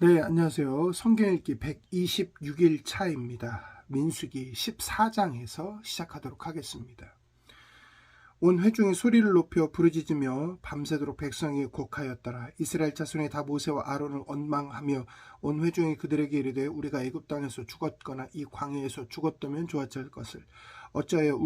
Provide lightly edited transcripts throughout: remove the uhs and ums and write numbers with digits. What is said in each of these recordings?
네, 안녕하세요. 성경 읽기 126일 차입니다. 민수기 14장에서 시작하도록 하겠습니다. 온 회중이 소리를 높여 부르짖으며 밤새도록 백성이 곡하였더라. 이스라엘 자손이 다 모세와 아론을 원망하며 온 회중이 그들에게 이르되 우리가 애굽 땅에서 죽었거나 이 광야에서 죽었다면 좋았을 것을. 어찌하여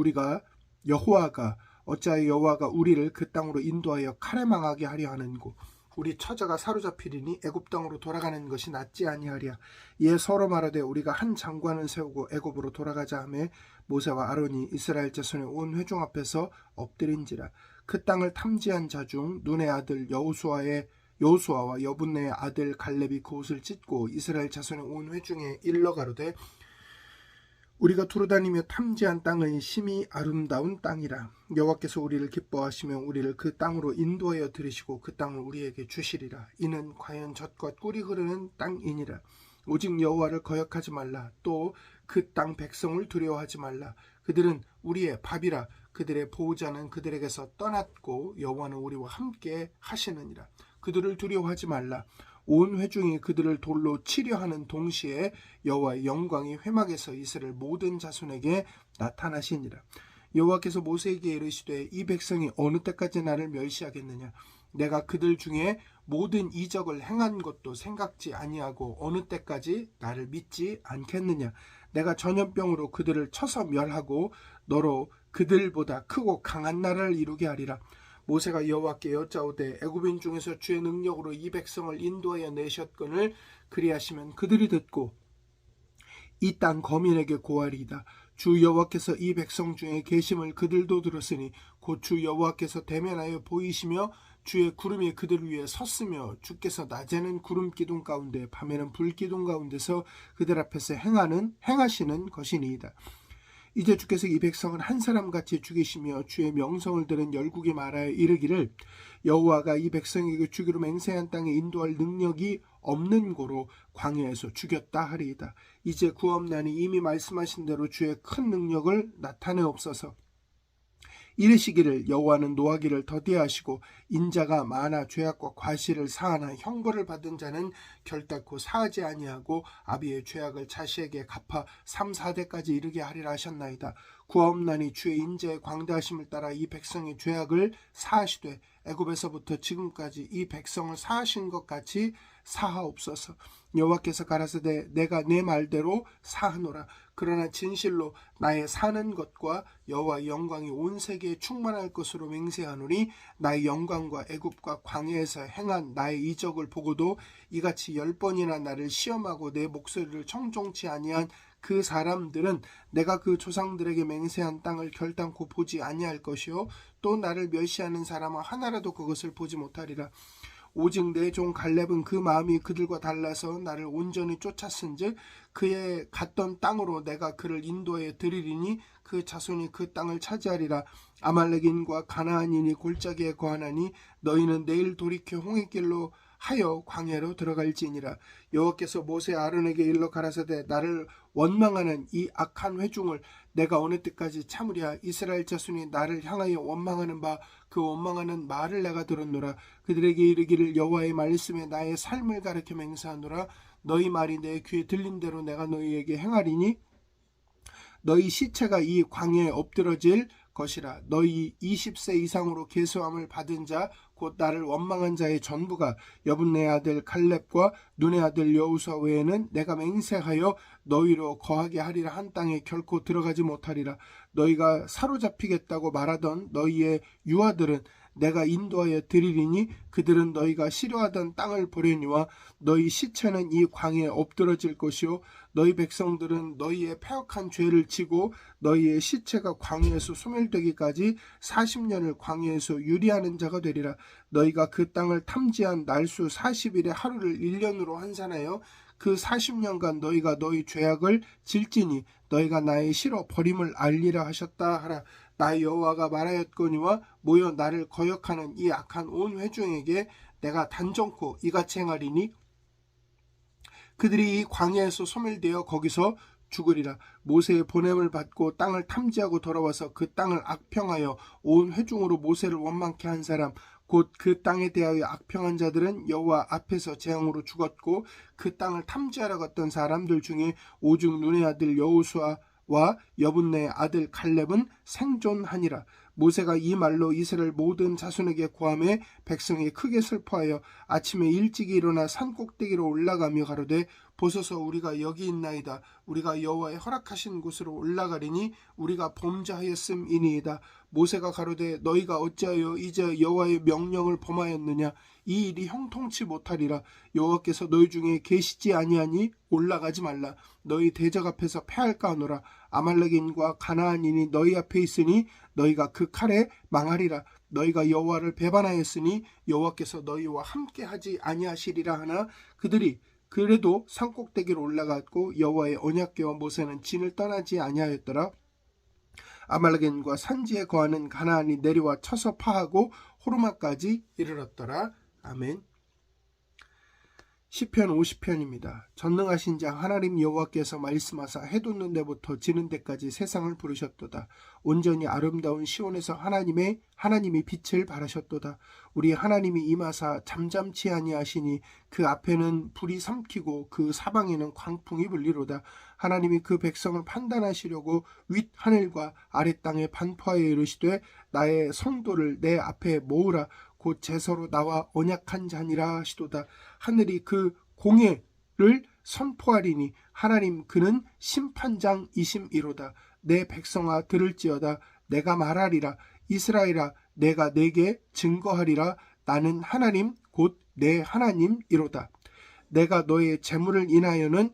여호와가 우리를 그 땅으로 인도하여 칼에 망하게 하려 하는고. 우리 처자가 사로잡히리니 애굽 땅으로 돌아가는 것이 낫지 아니하랴. 이에 서로 말하되 우리가 한 장관을 세우고 애굽으로 돌아가자 하매 모세와 아론이 이스라엘 자손의 온 회중 앞에서 엎드린지라. 그 땅을 탐지한 자 중 눈의 아들 여호수아와 여분네의 아들 갈렙이 그 옷을 찢고 이스라엘 자손의 온 회중에 일러 가로되 우리가 두루다니며 탐지한 땅은 심히 아름다운 땅이라. 여호와께서 우리를 기뻐하시며 우리를 그 땅으로 인도하여 들이시고 그 땅을 우리에게 주시리라. 이는 과연 젖과 꿀이 흐르는 땅이니라. 오직 여호와를 거역하지 말라. 또 그 땅 백성을 두려워하지 말라. 그들은 우리의 밥이라. 그들의 보호자는 그들에게서 떠났고 여호와는 우리와 함께 하시느니라. 그들을 두려워하지 말라. 온 회중이 그들을 돌로 치려 하는 동시에 여호와의 영광이 회막에서 이스라엘 모든 자손에게 나타나시니라. 여호와께서 모세에게 이르시되 이 백성이 어느 때까지 나를 멸시하겠느냐. 내가 그들 중에 모든 이적을 행한 것도 생각지 아니하고 어느 때까지 나를 믿지 않겠느냐. 내가 전염병으로 그들을 쳐서 멸하고 너로 그들보다 크고 강한 나라를 이루게 하리라. 모세가 여호와께 여짜오되 애굽인 중에서 주의 능력으로 이 백성을 인도하여 내셨거늘 그리하시면 그들이 듣고 이 땅 거민에게 고하리이다. 주 여호와께서 이 백성 중에 계심을 그들도 들었으니 곧 주 여호와께서 대면하여 보이시며 주의 구름이 그들 위에 섰으며 주께서 낮에는 구름 기둥 가운데 밤에는 불 기둥 가운데서 그들 앞에서 행하시는 것이니이다. 이제 주께서 이 백성을 한 사람같이 죽이시며 주의 명성을 들은 열국이 말하여 이르기를 여호와가 이 백성에게 주기로 맹세한 땅에 인도할 능력이 없는 고로 광야에서 죽였다 하리이다. 이제 구원나니 이미 말씀하신 대로 주의 큰 능력을 나타내옵소서. 이르시기를 여호와는 노하기를 더디하시고 인자가 많아 죄악과 과실을 사하나 형벌을 받은 자는 결단코 사하지 아니하고 아비의 죄악을 자식에게 갚아 3, 4대까지 이르게 하리라 하셨나이다. 구하옵나니 주의 인자의 광대하심을 따라 이 백성의 죄악을 사하시되 애굽에서부터 지금까지 이 백성을 사하신 것 같이 사하옵소서. 여호와께서 가라사대 내가 내 말대로 사하노라. 그러나 진실로 나의 사는 것과 여호와의 영광이 온 세계에 충만할 것으로 맹세하노니 나의 영광과 애굽과 광야에서 행한 나의 이적을 보고도 이같이 10번이나 나를 시험하고 내 목소리를 청종치 아니한 그 사람들은 내가 그 조상들에게 맹세한 땅을 결단코 보지 아니할 것이요 또 나를 멸시하는 사람은 하나라도 그것을 보지 못하리라. 오직 내 종 갈렙은 그 마음이 그들과 달라서 나를 온전히 쫓았은즉 그의 갔던 땅으로 내가 그를 인도하여 드리리니 그 자손이 그 땅을 차지하리라. 아말렉인과 가나안인이 골짜기에 거하나니 너희는 내일 돌이켜 홍해길로 하여 광야로 들어갈지니라. 여호와께서 모세 아론에게 일러 가라사대 나를 원망하는 이 악한 회중을 내가 어느 때까지 참으랴. 이스라엘 자손이 나를 향하여 원망하는 바 그 원망하는 말을 내가 들었노라. 그들에게 이르기를 여호와의 말씀에 나의 삶을 가르쳐 맹세하노라. 너희 말이 내 귀에 들린 대로 내가 너희에게 행하리니 너희 시체가 이 광야에 엎드러질 것이라. 너희 20세 이상으로 계수함을 받은 자 곧 나를 원망한 자의 전부가 여분네 아들 갈렙과 눈의 아들 여호수아 외에는 내가 맹세하여 너희로 거하게 하리라 한 땅에 결코 들어가지 못하리라. 너희가 사로잡히겠다고 말하던 너희의 유아들은 내가 인도하여 드리리니 그들은 너희가 싫어하던 땅을 보려니와 너희 시체는 이 광야에 엎드러질 것이요 너희 백성들은 너희의 패역한 죄를 지고 너희의 시체가 광야에서 소멸되기까지 40년을 광야에서 유리하는 자가 되리라. 너희가 그 땅을 탐지한 날수 40일의 하루를 1년으로 환산하여 그 40년간 너희가 너희 죄악을 질지니 너희가 나의 싫어 버림을 알리라 하셨다 하라. 나 여호와가 말하였거니와 모여 나를 거역하는 이 악한 온 회중에게 내가 단정코 이같이 행하리니 그들이 이 광야에서 소멸되어 거기서 죽으리라. 모세의 보냄을 받고 땅을 탐지하고 돌아와서 그 땅을 악평하여 온 회중으로 모세를 원망케 한 사람 곧 그 땅에 대하여 악평한 자들은 여호와 앞에서 재앙으로 죽었고 그 땅을 탐지하러 갔던 사람들 중에 오죽 눈의 아들 여호수아와 여분네의 아들 갈렙은 생존하니라. 모세가 이 말로 이스라엘 모든 자손에게 고하매 백성이 크게 슬퍼하여 아침에 일찍이 일어나 산 꼭대기로 올라가며 가로되 보소서 우리가 여기 있나이다. 우리가 여호와의 허락하신 곳으로 올라가리니 우리가 범죄하였음이니이다. 모세가 가로되 너희가 어찌하여 이제 여호와의 명령을 범하였느냐. 이 일이 형통치 못하리라. 여호와께서 너희 중에 계시지 아니하니 올라가지 말라. 너희 대적 앞에서 패할까 하노라. 아말렉인과 가나안인이 너희 앞에 있으니 너희가 그 칼에 망하리라. 너희가 여호와를 배반하였으니 여호와께서 너희와 함께하지 아니하시리라 하나 그들이 그래도 산꼭대기로 올라갔고 여호와의 언약궤와 모세는 진을 떠나지 아니하였더라. 아말렉인과 산지에 거하는 가나안이 내려와 쳐서 파하고 호르마까지 이르렀더라. 아멘. 시편 50편입니다. 전능하신 자 하나님 여호와께서 말씀하사 해 돋는 데부터 지는 데까지 세상을 부르셨도다. 온전히 아름다운 시온에서 하나님이 빛을 발하셨도다. 우리 하나님이 임하사 잠잠치 아니하시니 그 앞에는 불이 삼키고 그 사방에는 광풍이 불리로다. 하나님이 그 백성을 판단하시려고 윗 하늘과 아랫 땅에 반포하여 이르시되 나의 성도를 내 앞에 모으라. 곧 제서로 나와 언약한 자니라 하시도다. 하늘이 그 공예를 선포하리니 하나님 그는 심판장이심이로다. 내 백성아 들을지어다. 내가 말하리라. 이스라엘아 내가 내게 증거하리라. 나는 하나님 곧 내 하나님이로다. 내가 너의 재물을 인하여는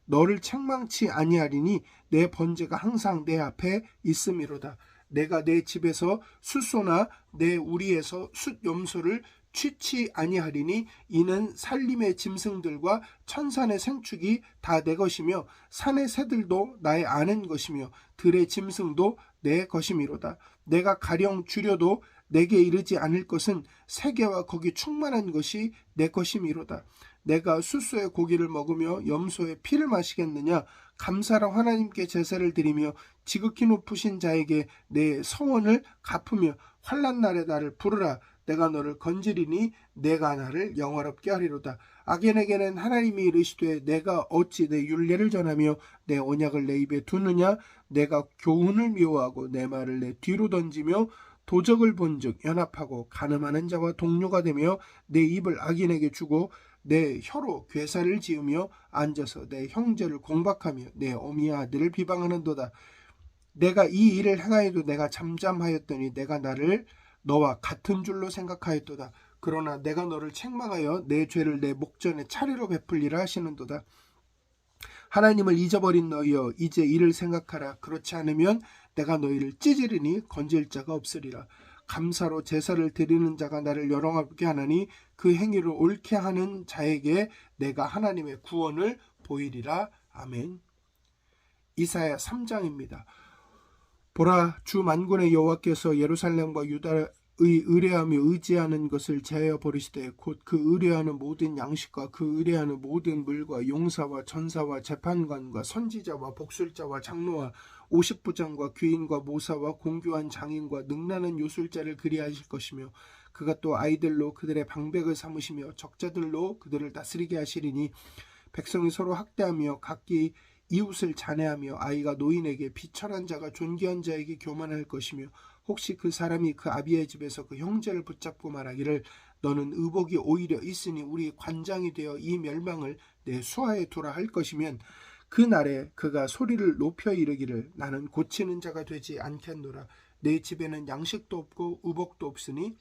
너를 책망치 아니하리니 내 번제가 항상 내 앞에 있음이로다. 내가 내 집에서 숫소나 내 우리에서 숫염소를 취치 아니하리니 이는 산림의 짐승들과 천산의 생축이 다 내 것이며 산의 새들도 나의 아는 것이며 들의 짐승도 내 것이미로다. 내가 가령 줄여도 내게 이르지 않을 것은 세계와 거기 충만한 것이 내 것이미로다. 내가 숫소의 고기를 먹으며 염소의 피를 마시겠느냐. 감사로 하나님께 제사를 드리며 지극히 높으신 자에게 내 성원을 갚으며 환난 날에 나를 부르라. 내가 너를 건지리니 내가 나를 영화롭게 하리로다. 악인에게는 하나님이 이르시되 내가 어찌 내 율례를 전하며 내 언약을 내 입에 두느냐. 내가 교훈을 미워하고 내 말을 내 뒤로 던지며 도적을 본즉 연합하고 간음하는 자와 동료가 되며 내 입을 악인에게 주고 내 혀로 괴사를 지으며 앉아서 내 형제를 공박하며 내 어미의 아들을 비방하는도다. 내가 이 일을 행하여도 내가 잠잠하였더니 내가 나를 너와 같은 줄로 생각하였도다. 그러나 내가 너를 책망하여 내 죄를 내 목전에 차례로 베풀리라 하시는도다. 하나님을 잊어버린 너희여 이제 이를 생각하라. 그렇지 않으면 내가 너희를 찌지르니 건질 자가 없으리라. 감사로 제사를 드리는 자가 나를 영화롭게 하나니 그 행위를 옳게 하는 자에게 내가 하나님의 구원을 보이리라. 아멘. 이사야 3장입니다. 보라 주 만군의 여호와께서 예루살렘과 유다의 의뢰하며 의지하는 것을 제하여 버리시되 곧 그 의뢰하는 모든 양식과 그 의뢰하는 모든 물과 용사와 전사와 재판관과 선지자와 복술자와 장로와 50부장과 귀인과 모사와 공교한 장인과 능나는 요술자를 그리하실 것이며 그가 또 아이들로 그들의 방백을 삼으시며 적자들로 그들을 다스리게 하시리니 백성이 서로 학대하며 각기 이웃을 잔해하며 아이가 노인에게 비천한 자가 존귀한 자에게 교만할 것이며 혹시 그 사람이 그 아비의 집에서 그 형제를 붙잡고 말하기를 너는 의복이 오히려 있으니 우리 관장이 되어 이 멸망을 내 수하에 두라 할 것이면 그 날에 그가 소리를 높여 이르기를 나는 고치는 자가 되지 않겠노라. 내 집에는 양식도 없고 의복도 없으니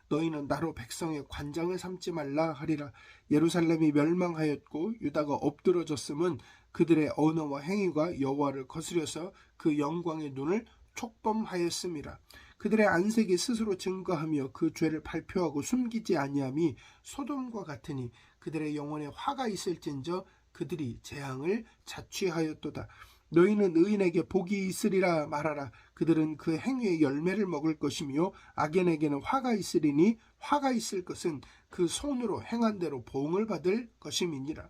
너희는 나로 백성의 관장을 삼지 말라 하리라. 예루살렘이 멸망하였고 유다가 엎드러졌음은 그들의 언어와 행위가 여호와를 거스려서 그 영광의 눈을 촉범하였음이라. 그들의 안색이 스스로 증거하며 그 죄를 발표하고 숨기지 아니함이 소돔과 같으니 그들의 영혼에 화가 있을진저 그들이 재앙을 자취하였도다. 너희는 의인에게 복이 있으리라 말하라. 그들은 그 행위의 열매를 먹을 것이며 악인에게는 화가 있으리니 화가 있을 것은 그 손으로 행한 대로 보응을 받을 것임이니라.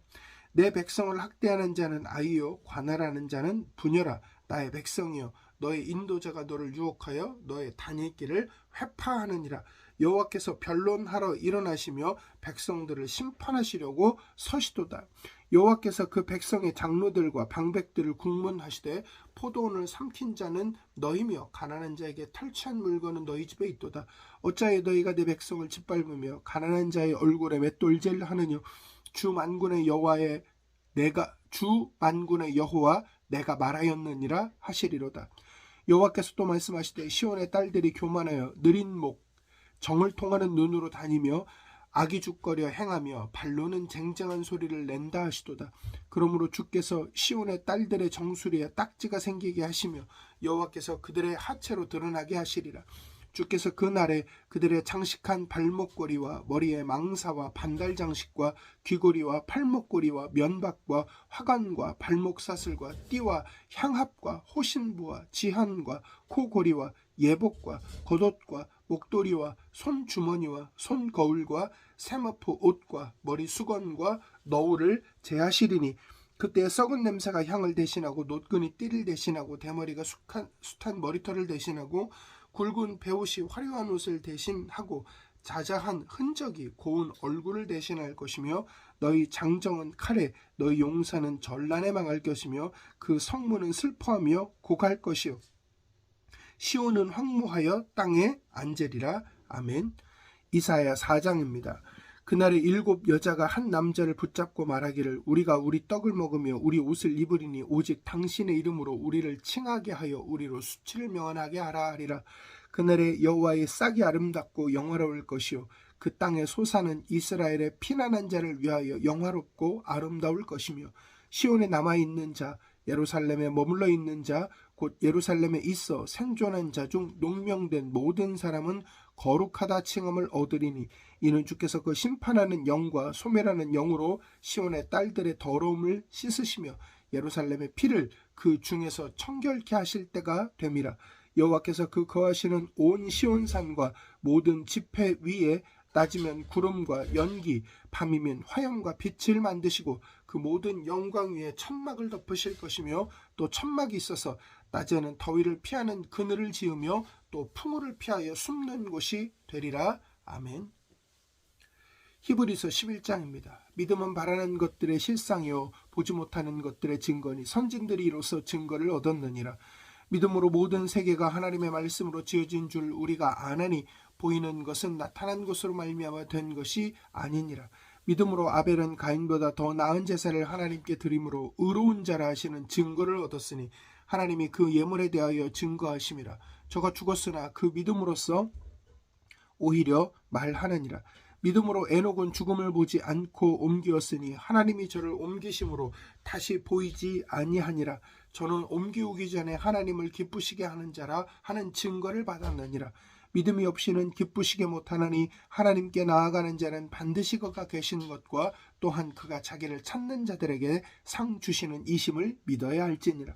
내 백성을 학대하는 자는 아이요 관할하는 자는 부녀라. 나의 백성이여 너의 인도자가 너를 유혹하여 너의 다니엘길을 회파하느니라. 여호와께서 변론하러 일어나시며 백성들을 심판하시려고 서시도다. 여호와께서 그 백성의 장로들과 방백들을 국문하시되 포도원을 삼킨 자는 너희며 가난한 자에게 탈취한 물건은 너희 집에 있도다. 어찌하여 너희가 내 백성을 짓밟으며 가난한 자의 얼굴에 맷돌질 하느뇨. 주 만군의 여호와 내가 말하였느니라 하시리로다. 여호와께서 또 말씀하시되 시온의 딸들이 교만하여 느린 목 정을 통하는 눈으로 다니며 악의죽거려 행하며 발로는 쟁쟁한 소리를 낸다 하시도다. 그러므로 주께서 시온의 딸들의 정수리에 딱지가 생기게 하시며 여호와께서 그들의 하체로 드러나게 하시리라. 주께서 그 날에 그들의 장식한 발목걸이와 머리에 망사와 반달 장식과 귀고리와 팔목걸이와 면박과 화관과 발목사슬과 띠와 향합과 호신부와 지한과 코고리와 예복과 겉옷과 목도리와 손주머니와 손거울과 세마포 옷과 머리 수건과 너울을 제하시리니 그때 썩은 냄새가 향을 대신하고 노끈이 띠를 대신하고 대머리가 숱한 머리털을 대신하고 굵은 베옷이 화려한 옷을 대신하고 자자한 흔적이 고운 얼굴을 대신할 것이며 너희 장정은 칼에 너희 용사는 전란에 망할 것이며 그 성문은 슬퍼하며 곡할 것이요 시온은 황무하여 땅에 앉으리라. 아멘. 이사야 4장입니다. 그날에 7 여자가 한 남자를 붙잡고 말하기를 우리가 우리 떡을 먹으며 우리 옷을 입으리니 오직 당신의 이름으로 우리를 칭하게 하여 우리로 수치를 명하게 하라 하리라. 그날에 여호와의 싹이 아름답고 영화로울 것이요 그 땅의 소사는 이스라엘의 피난한 자를 위하여 영화롭고 아름다울 것이며 시온에 남아있는 자 예루살렘에 머물러 있는 자 곧 예루살렘에 있어 생존한 자 중 농명된 모든 사람은 거룩하다 칭함을 얻으리니 이는 주께서 그 심판하는 영과 소멸하는 영으로 시온의 딸들의 더러움을 씻으시며 예루살렘의 피를 그 중에서 청결케 하실 때가 됨이라. 여호와께서 그 거하시는 온 시온산과 모든 지폐 위에 낮이면 구름과 연기, 밤이면 화염과 빛을 만드시고 그 모든 영광 위에 천막을 덮으실 것이며 또 천막이 있어서 낮에는 더위를 피하는 그늘을 지으며 또 풍우를 피하여 숨는 곳이 되리라. 아멘. 히브리서 11장입니다. 믿음은 바라는 것들의 실상이요 보지 못하는 것들의 증거니 선진들이 이로써 증거를 얻었느니라. 믿음으로 모든 세계가 하나님의 말씀으로 지어진 줄 우리가 아나니 보이는 것은 나타난 것으로 말미암아 된 것이 아니니라. 믿음으로 아벨은 가인보다 더 나은 제사를 하나님께 드림으로 의로운 자라 하시는 증거를 얻었으니 하나님이 그 예물에 대하여 증거하심이라. 저가 죽었으나 그 믿음으로써 오히려 말하느니라. 믿음으로 에녹은 죽음을 보지 않고 옮기었으니 하나님이 저를 옮기심으로 다시 보이지 아니하니라. 저는 옮기우기 전에 하나님을 기쁘시게 하는 자라 하는 증거를 받았느니라. 믿음이 없이는 기쁘시게 못하나니 하나님께 나아가는 자는 반드시 그가 계신 것과 또한 그가 자기를 찾는 자들에게 상 주시는 이심을 믿어야 할지니라.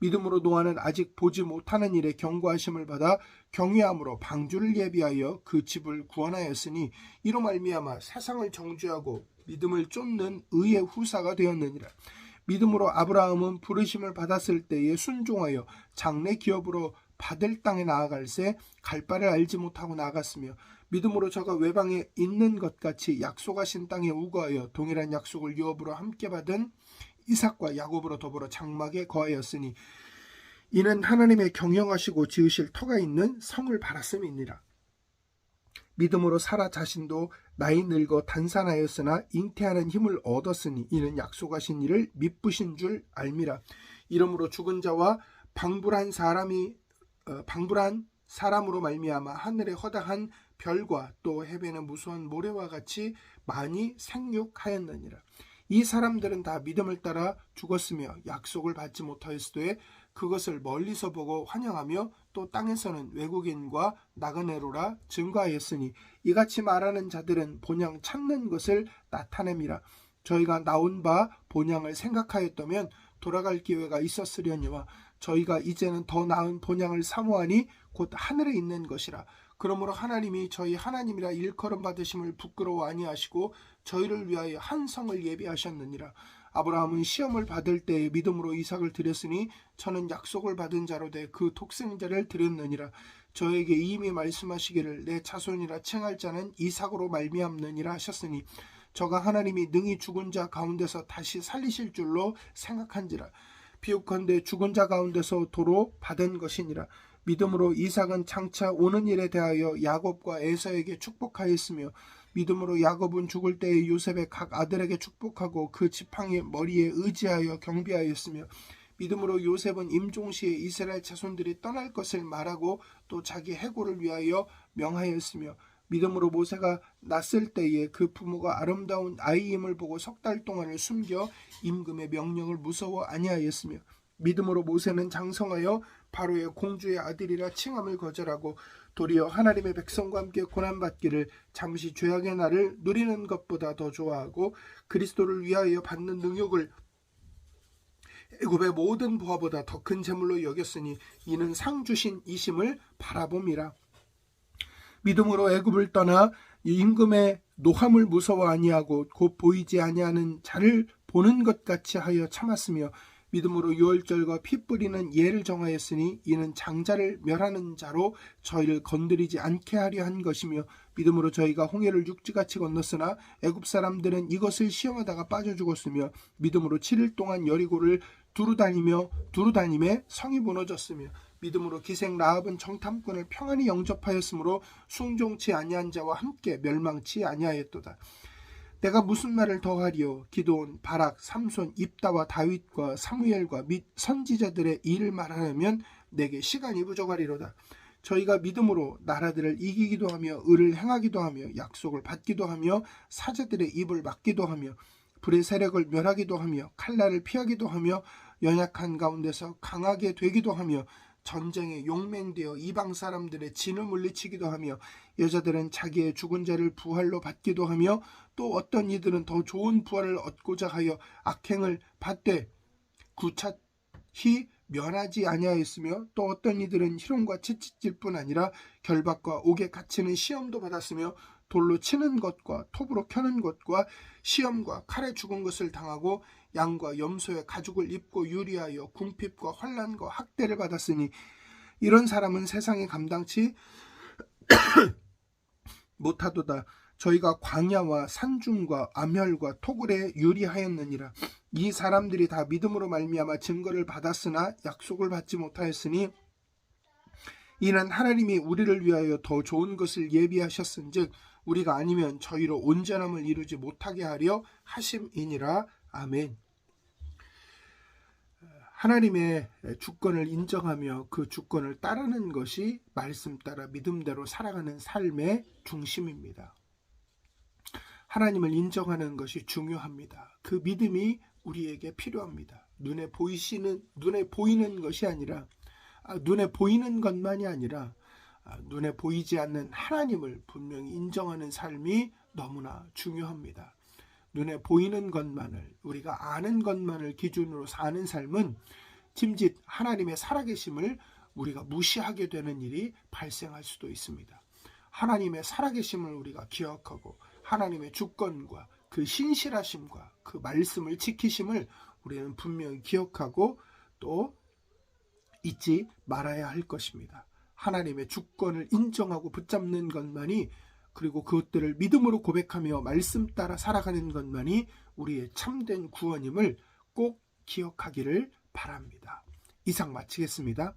믿음으로 노아는 아직 보지 못하는 일에 경고하심을 받아 경외함으로 방주를 예비하여 그 집을 구원하였으니 이로 말미암아 세상을 정죄하고 믿음을 쫓는 의의 후사가 되었느니라. 믿음으로 아브라함은 부르심을 받았을 때에 순종하여 장래 기업으로 받을 땅에 나아갈새 갈 바를 알지 못하고 나아갔으며 믿음으로 저가 외방에 있는 것 같이 약속하신 땅에 우거하여 동일한 약속을 유업으로 함께 받은 이삭과 야곱으로 더불어 장막에 거하였으니 이는 하나님의 경영하시고 지으실 터가 있는 성을 바랐음이니라. 믿음으로 사라 자신도 나이 늙어 단산하였으나 잉태하는 힘을 얻었으니 이는 약속하신 이를 미쁘신 줄 알미라. 이러므로 죽은 자와 방불한 사람으로 말미암아 하늘의 허다한 별과 또 해변의 무수한 모래와 같이 많이 생육하였느니라. 이 사람들은 다 믿음을 따라 죽었으며 약속을 받지 못하였으되 그것을 멀리서 보고 환영하며 또 땅에서는 외국인과 나그네로라 증거하였으니 이같이 말하는 자들은 본향 찾는 것을 나타냅니다. 저희가 나온 바 본향을 생각하였다면 돌아갈 기회가 있었으려니와 저희가 이제는 더 나은 본향을 사모하니 곧 하늘에 있는 것이라. 그러므로 하나님이 저희 하나님이라 일컬음 받으심을 부끄러워 아니하시고 저희를 위하여 한 성을 예비하셨느니라. 아브라함은 시험을 받을 때에 믿음으로 이삭을 드렸으니 저는 약속을 받은 자로 돼 그 독생자를 드렸느니라. 저에게 이미 말씀하시기를 내 자손이라 칭할 자는 이삭으로 말미암느니라 하셨으니 저가 하나님이 능히 죽은 자 가운데서 다시 살리실 줄로 생각한지라. 비유컨대 죽은 자 가운데서 도로 받은 것이니라. 믿음으로 이삭은 장차 오는 일에 대하여 야곱과 에서에게 축복하였으며 믿음으로 야곱은 죽을 때에 요셉의 각 아들에게 축복하고 그 지팡이의 머리에 의지하여 경배하였으며 믿음으로 요셉은 임종시에 이스라엘 자손들이 떠날 것을 말하고 또 자기 해고를 위하여 명하였으며 믿음으로 모세가 났을 때에 그 부모가 아름다운 아이임을 보고 석 달 동안을 숨겨 임금의 명령을 무서워 아니하였으며 믿음으로 모세는 장성하여 바로의 공주의 아들이라 칭함을 거절하고 도리어 하나님의 백성과 함께 고난받기를 잠시 죄악의 날을 누리는 것보다 더 좋아하고 그리스도를 위하여 받는 능욕을 애굽의 모든 부하보다 더 큰 재물로 여겼으니 이는 상 주신 이심을 바라봄이라. 믿음으로 애굽을 떠나 임금의 노함을 무서워 아니하고 곧 보이지 아니하는 자를 보는 것 같이 하여 참았으며 믿음으로 유월절과 피 뿌리는 예를 정하였으니 이는 장자를 멸하는 자로 저희를 건드리지 않게 하려 한 것이며 믿음으로 저희가 홍해를 육지같이 건넜으나 애굽 사람들은 이것을 시험하다가 빠져 죽었으며 믿음으로 7일 동안 여리고를 두루다니며 성이 무너졌으며 믿음으로 기생 라합은 정탐꾼을 평안히 영접하였으므로 숭종치 아니한 자와 함께 멸망치 아니하였도다. 내가 무슨 말을 더하리요? 기드온, 바락, 삼손, 입다와 다윗과 사무엘과 및 선지자들의 일을 말하려면 내게 시간이 부족하리로다. 저희가 믿음으로 나라들을 이기기도 하며 의를 행하기도 하며 약속을 받기도 하며 사자들의 입을 막기도 하며 불의 세력을 멸하기도 하며 칼날을 피하기도 하며 연약한 가운데서 강하게 되기도 하며 전쟁에 용맹되어 이방 사람들의 진을 물리치기도 하며 여자들은 자기의 죽은 자를 부활로 받기도 하며 또 어떤 이들은 더 좋은 부활을 얻고자 하여 악행을 받되 구차히 면하지 아니하였으며 또 어떤 이들은 희롱과 채찍질 뿐 아니라 결박과 옥에 갇히는 시험도 받았으며 돌로 치는 것과 톱으로 켜는 것과 시험과 칼에 죽은 것을 당하고 양과 염소의 가죽을 입고 유리하여 궁핍과 환난과 학대를 받았으니 이런 사람은 세상에 감당치 못하도다. 저희가 광야와 산중과 암혈과 토굴에 유리하였느니라. 이 사람들이 다 믿음으로 말미암아 증거를 받았으나 약속을 받지 못하였으니 이는 하나님이 우리를 위하여 더 좋은 것을 예비하셨은즉 우리가 아니면 저희로 온전함을 이루지 못하게 하려 하심이니라. 아멘. 하나님의 주권을 인정하며 그 주권을 따르는 것이 말씀 따라 믿음대로 살아가는 삶의 중심입니다. 하나님을 인정하는 것이 중요합니다. 그 믿음이 우리에게 필요합니다. 눈에 보이는 것이 아니라 눈에 보이는 것만이 아니라 눈에 보이지 않는 하나님을 분명히 인정하는 삶이 너무나 중요합니다. 눈에 보이는 것만을 우리가 아는 것만을 기준으로 사는 삶은 짐짓 하나님의 살아계심을 우리가 무시하게 되는 일이 발생할 수도 있습니다. 하나님의 살아계심을 우리가 기억하고 하나님의 주권과 그 신실하심과 그 말씀을 지키심을 우리는 분명히 기억하고 또 잊지 말아야 할 것입니다. 하나님의 주권을 인정하고 붙잡는 것만이 그리고 그것들을 믿음으로 고백하며 말씀 따라 살아가는 것만이 우리의 참된 구원임을 꼭 기억하기를 바랍니다. 이상 마치겠습니다.